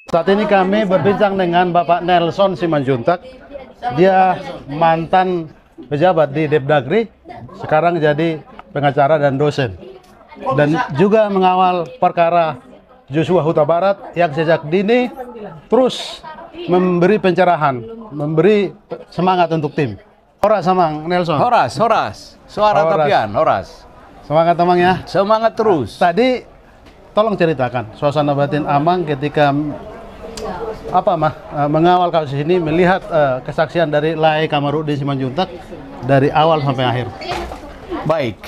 Saat ini kami berbincang dengan Bapak Nelson Simanjuntak. Dia mantan pejabat di Depdagri, sekarang jadi pengacara dan dosen. Dan juga mengawal perkara Joshua Huta Barat yang sejak dini terus memberi pencerahan, memberi semangat untuk tim. Horas Amang, Nelson. Horas. Suara Horas. Tapian, Horas. Semangat Amang ya. Semangat terus. Tadi tolong ceritakan suasana batin Amang ketika mengawal kasus ini, melihat kesaksian dari Lai Kamarudin Simanjuntak dari awal sampai akhir. Baik.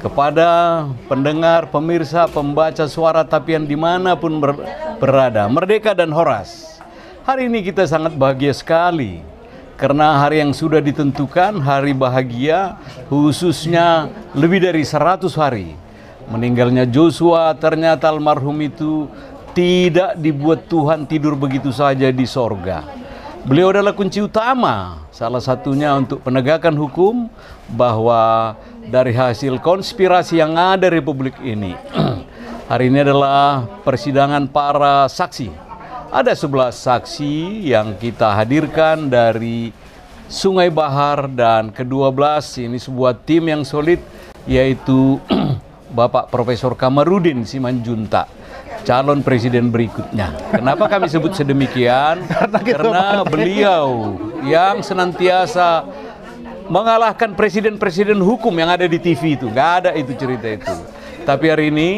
Kepada pendengar, pemirsa, pembaca Suara Tapian dimanapun berada, Merdeka dan Horas. Hari ini kita sangat bahagia sekali. Karena hari yang sudah ditentukan, hari bahagia, khususnya lebih dari 100 hari. Meninggalnya Joshua, ternyata almarhum itu tidak dibuat Tuhan tidur begitu saja di sorga. Beliau adalah kunci utama, salah satunya untuk penegakan hukum, bahwa dari hasil konspirasi yang ada di Republik ini. Hari ini adalah persidangan para saksi. Ada 11 saksi yang kita hadirkan dari Sungai Bahar, dan ke-12 ini sebuah tim yang solid, yaitu Bapak Profesor Kamarudin Simanjuntak, calon presiden berikutnya. Kenapa kami sebut sedemikian? Karena beliau yang senantiasa mengalahkan presiden-presiden hukum yang ada di TV itu. Nggak ada itu cerita itu. Tapi hari ini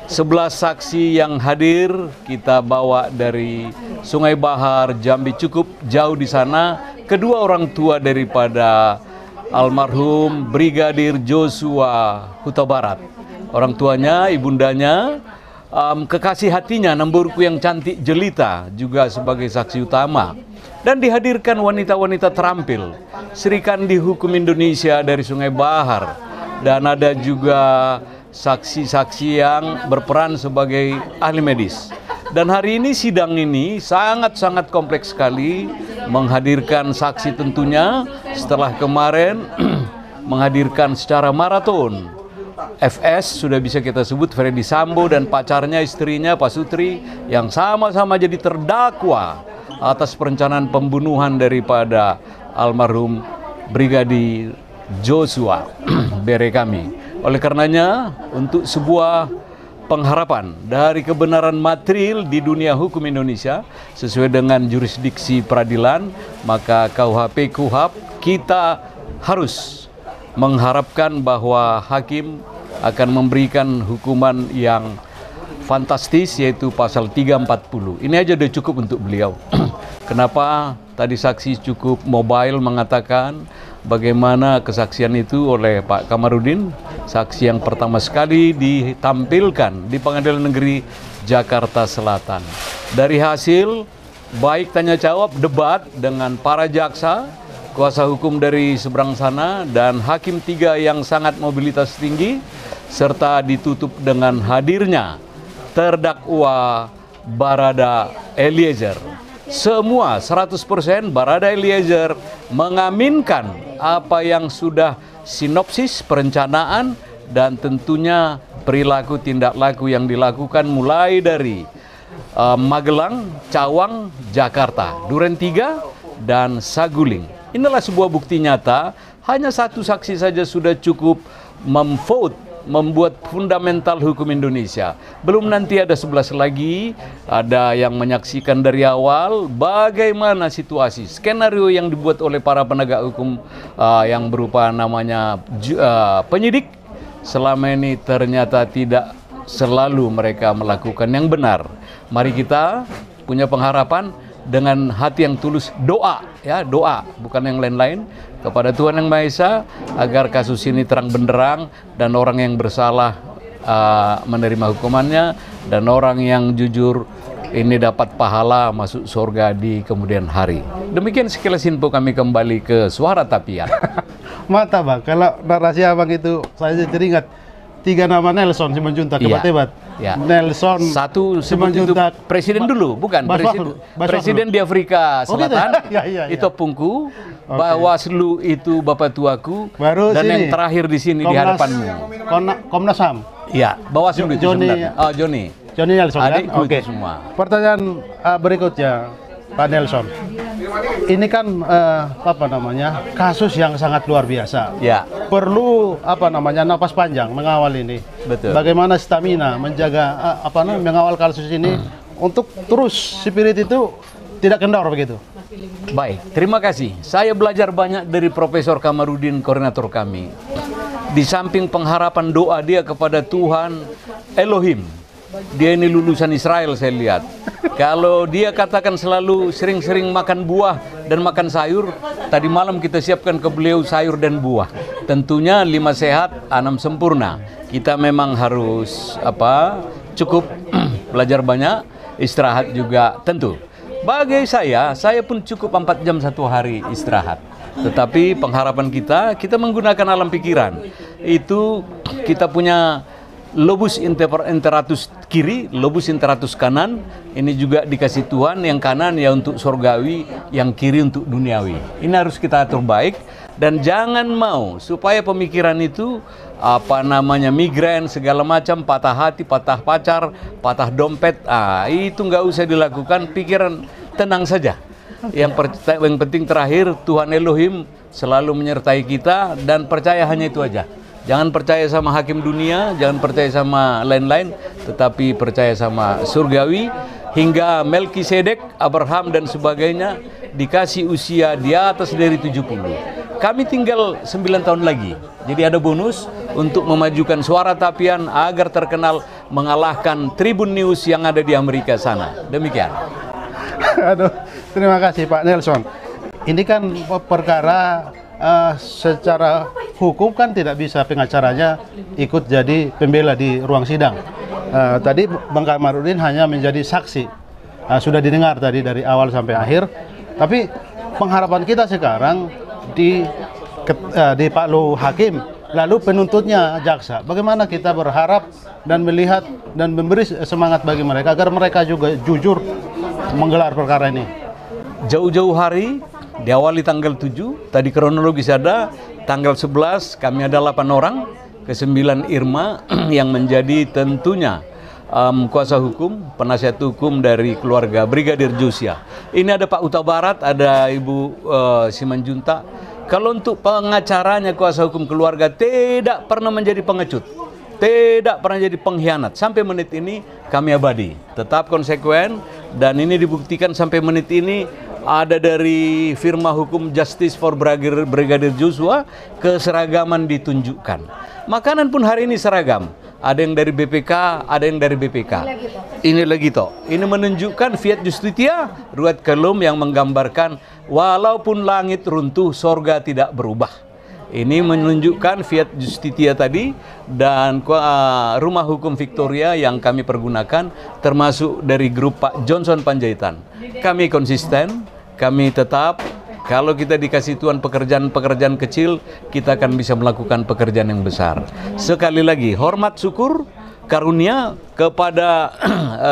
11 saksi yang hadir kita bawa dari Sungai Bahar, Jambi, cukup jauh di sana. Kedua orang tua daripada almarhum Brigadir Joshua Huta Barat. Orang tuanya, ibundanya, kekasih hatinya, nemburku yang cantik jelita, juga sebagai saksi utama. Dan dihadirkan wanita-wanita terampil, Sri Kandi Hukum Indonesia dari Sungai Bahar. Dan ada juga saksi-saksi yang berperan sebagai ahli medis. Dan hari ini sidang ini sangat-sangat kompleks sekali, menghadirkan saksi tentunya setelah kemarin menghadirkan secara maraton. FS sudah bisa kita sebut Freddy Sambo dan pacarnya, istrinya Pak Sutri, yang sama-sama jadi terdakwa atas perencanaan pembunuhan daripada almarhum Brigadir Joshua bere kami. Oleh karenanya, untuk sebuah pengharapan dari kebenaran material di dunia hukum Indonesia sesuai dengan jurisdiksi peradilan, maka KUHP KUHAP kita harus mengharapkan bahwa hakim akan memberikan hukuman yang fantastis, yaitu pasal 340. Ini aja udah cukup untuk beliau. Kenapa tadi saksi cukup mobile mengatakan bagaimana kesaksian itu oleh Pak Kamarudin, saksi yang pertama sekali ditampilkan di Pengadilan Negeri Jakarta Selatan. Dari hasil baik tanya jawab, debat dengan para jaksa, kuasa hukum dari seberang sana, dan hakim 3 yang sangat mobilitas tinggi, serta ditutup dengan hadirnya terdakwa Barada Eliezer. Semua 100% Barada Eliezer mengaminkan apa yang sudah sinopsis perencanaan dan tentunya perilaku tindak laku yang dilakukan mulai dari Magelang, Cawang, Jakarta, Duren 3 dan Saguling. Inilah sebuah bukti nyata. Hanya satu saksi saja sudah cukup membuat fundamental hukum Indonesia. Belum nanti ada 11 lagi, ada yang menyaksikan dari awal bagaimana situasi, skenario yang dibuat oleh para penegak hukum yang berupa namanya penyidik. Selama ini ternyata tidak selalu mereka melakukan yang benar. Mari kita punya pengharapan dengan hati yang tulus, doa, ya, doa, bukan yang lain-lain, kepada Tuhan Yang Maha Esa agar kasus ini terang benderang dan orang yang bersalah menerima hukumannya, dan orang yang jujur ini dapat pahala masuk surga di kemudian hari. Demikian sekilas info kami, kembali ke Suara Tapian. Mata Bang, kalau narasi Abang itu saya teringat 3 nama Nelson Simanjuntak, hebat-hebat. Ya. Nelson satu Simanjuntak presiden dulu, bukan presiden di Afrika Selatan. Ya. Itu Pungku, Bawaslu itu Bapak Tuaku, baru dan sini, yang terakhir di sini di hadapanmu. Komnas HAM. Iya, Bawaslu itu Joni. sebenarnya. Oh, Joni. Johnny Nelson kan? Adikku Oke. itu semua. Pertanyaan berikutnya, Pak Nelson. Ini kan apa namanya, kasus yang sangat luar biasa. Ya, Perlu apa namanya, napas panjang mengawal ini. betul. Bagaimana stamina menjaga apa namanya, mengawal kasus ini untuk terus spirit itu tidak kendor begitu. Baik, terima kasih. Saya belajar banyak dari Profesor Kamarudin, koordinator kami. Di samping pengharapan doa dia kepada Tuhan Elohim, dia ini lulusan Israel saya lihat. Kalau dia katakan selalu sering-sering makan buah dan makan sayur, tadi malam kita siapkan ke beliau sayur dan buah. Tentunya 5 sehat, 6 sempurna. Kita memang harus cukup belajar banyak, istirahat juga tentu. Bagi saya pun cukup 4 jam satu hari istirahat. Tetapi pengharapan kita menggunakan alam pikiran. Itu kita punya lobus interatus kiri, lobus interatus kanan. Ini juga dikasih Tuhan, yang kanan ya untuk surgawi, yang kiri untuk duniawi. Ini harus kita atur baik. Dan jangan mau supaya pemikiran itu migrain segala macam, patah hati, patah pacar, patah dompet, itu nggak usah dilakukan. Pikiran tenang saja. Yang penting terakhir, Tuhan Elohim selalu menyertai kita, dan percaya hanya itu aja. Jangan percaya sama hakim dunia, jangan percaya sama lain-lain, tetapi percaya sama surgawi. Hingga Melkisedek, Abraham dan sebagainya dikasih usia di atas dari 70. Kami tinggal 9 tahun lagi. Jadi ada bonus untuk memajukan Suara Tapian agar terkenal mengalahkan Tribun News yang ada di Amerika sana. Demikian. Aduh, terima kasih Pak Nelson. Ini kan perkara secara hukum kan tidak bisa pengacaranya ikut jadi pembela di ruang sidang. Tadi Bang Kamarudin hanya menjadi saksi. Sudah didengar tadi dari awal sampai akhir. Tapi pengharapan kita sekarang di Paklu Hakim, lalu penuntutnya jaksa. Bagaimana kita berharap dan melihat dan memberi semangat bagi mereka agar mereka juga jujur menggelar perkara ini. Jauh-jauh hari, diawali tanggal 7, tadi kronologis ada, tanggal 11 kami ada 8 orang, ke-9 Irma yang menjadi tentunya kuasa hukum, penasihat hukum dari keluarga Brigadir Joshua. Ini ada Pak Uta Barat, ada Ibu Simanjuntak. Kalau untuk pengacaranya kuasa hukum keluarga tidak pernah menjadi pengecut, tidak pernah jadi pengkhianat. Sampai menit ini kami abadi, tetap konsekuen, dan ini dibuktikan sampai menit ini. Ada dari firma hukum Justice for Brigadir Joshua, keseragaman ditunjukkan. Makanan pun hari ini seragam. Ada yang dari BPK, ada yang dari BPK. Ini lagi toh. Ini menunjukkan Fiat Justitia, Ruat Kelum yang menggambarkan walaupun langit runtuh, sorga tidak berubah. Ini menunjukkan Fiat Justitia tadi, dan rumah hukum Victoria yang kami pergunakan, termasuk dari grup Pak Johnson Panjaitan. Kami konsisten, kami tetap, kalau kita dikasih Tuhan pekerjaan-pekerjaan kecil, kita akan bisa melakukan pekerjaan yang besar. Sekali lagi, hormat syukur, karunia kepada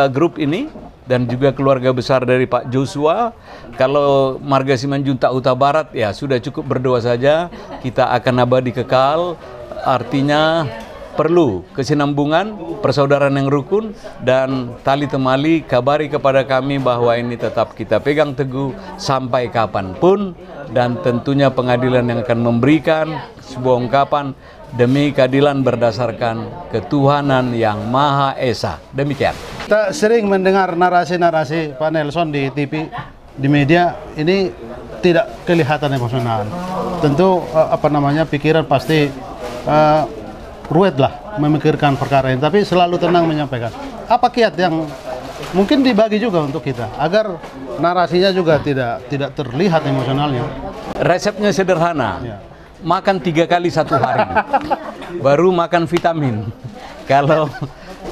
grup ini, dan juga keluarga besar dari Pak Joshua. Kalau Marga Simanjuntak Uta Barat, ya sudah cukup berdoa saja, kita akan abadi kekal. Artinya perlu kesinambungan, persaudaraan yang rukun, dan tali temali. Kabari kepada kami bahwa ini tetap kita pegang teguh sampai kapanpun, dan tentunya pengadilan yang akan memberikan sebuah ungkapan demi keadilan berdasarkan ketuhanan yang Maha Esa. Demikian. Kita sering mendengar narasi-narasi Pak Nelson di TV, di media, ini tidak kelihatan emosional. Tentu pikiran pasti ruwet lah memikirkan perkara ini, tapi selalu tenang menyampaikan. Apa kiat yang mungkin dibagi juga untuk kita agar narasinya juga tidak terlihat emosionalnya? Resepnya sederhana. Ya. Makan 3 kali 1 hari, baru makan vitamin. Kalau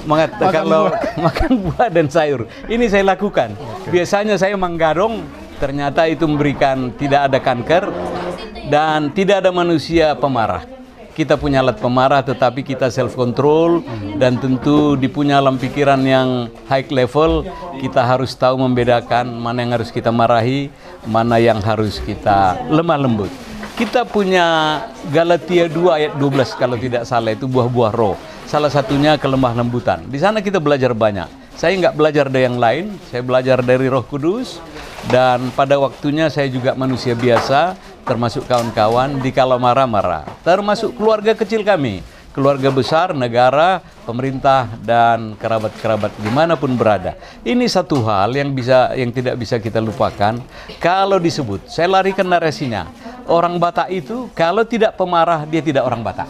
makan buah dan sayur, ini saya lakukan. Biasanya saya menggarong, ternyata itu memberikan tidak ada kanker dan tidak ada manusia pemarah. Kita punya alat pemarah, tetapi kita self control, dan tentu dipunya alam pikiran yang high level. Kita harus tahu membedakan mana yang harus kita marahi, mana yang harus kita lemah lembut. Kita punya Galatia 2 ayat 12 kalau tidak salah, itu buah-buah roh. Salah satunya kelemah lembutan. Di sana kita belajar banyak. Saya nggak belajar dari yang lain, saya belajar dari Roh Kudus, dan pada waktunya saya juga manusia biasa, termasuk kawan-kawan, dikala marah-marah, termasuk keluarga kecil kami, keluarga besar, negara, pemerintah, dan kerabat-kerabat dimanapun berada. Ini satu hal yang tidak bisa kita lupakan. Kalau disebut, saya larikan narasinya, orang Batak itu kalau tidak pemarah, dia tidak orang Batak.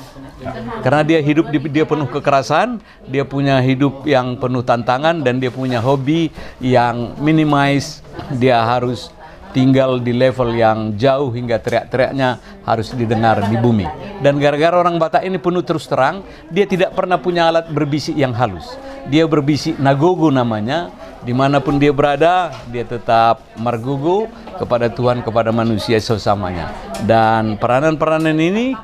Karena dia hidup, dia penuh kekerasan, dia punya hidup yang penuh tantangan, dan dia punya hobi yang minimize, dia harus tinggal di level yang jauh hingga teriak-teriaknya harus didengar di bumi. Dan gara-gara orang Batak ini penuh terus terang, dia tidak pernah punya alat berbisik yang halus. Dia berbisik nagogo namanya, dimanapun dia berada, dia tetap margogo kepada Tuhan, kepada manusia sesamanya. Dan peranan-peranan ini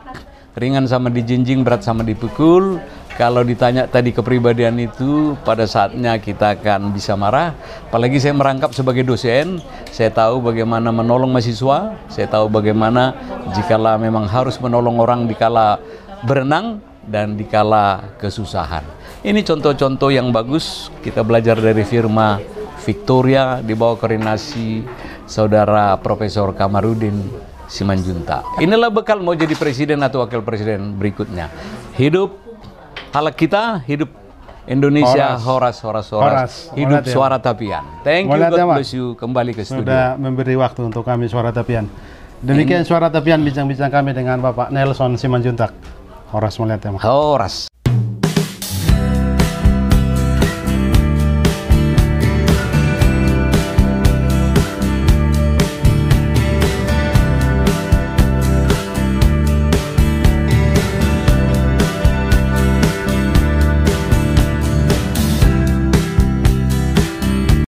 ringan sama dijinjing, berat sama dipukul. Kalau ditanya tadi kepribadian itu, pada saatnya kita akan bisa marah. Apalagi saya merangkap sebagai dosen, saya tahu bagaimana menolong mahasiswa, saya tahu bagaimana jikalau memang harus menolong orang dikala berenang dan dikala kesusahan. Ini contoh-contoh yang bagus, kita belajar dari firma Victoria di bawah koordinasi Saudara Profesor Kamarudin Simanjuntak. Inilah bekal mau jadi presiden atau wakil presiden berikutnya. Hidup halak kita, hidup Indonesia, horas. Hidup Suara Tapian. Thank you, God bless you. Kembali ke studio. Sudah memberi waktu untuk kami Suara Tapian. Demikian Suara Tapian, bincang-bincang kami dengan Bapak Nelson Simanjuntak. Horas melihat ya, Mas. Horas.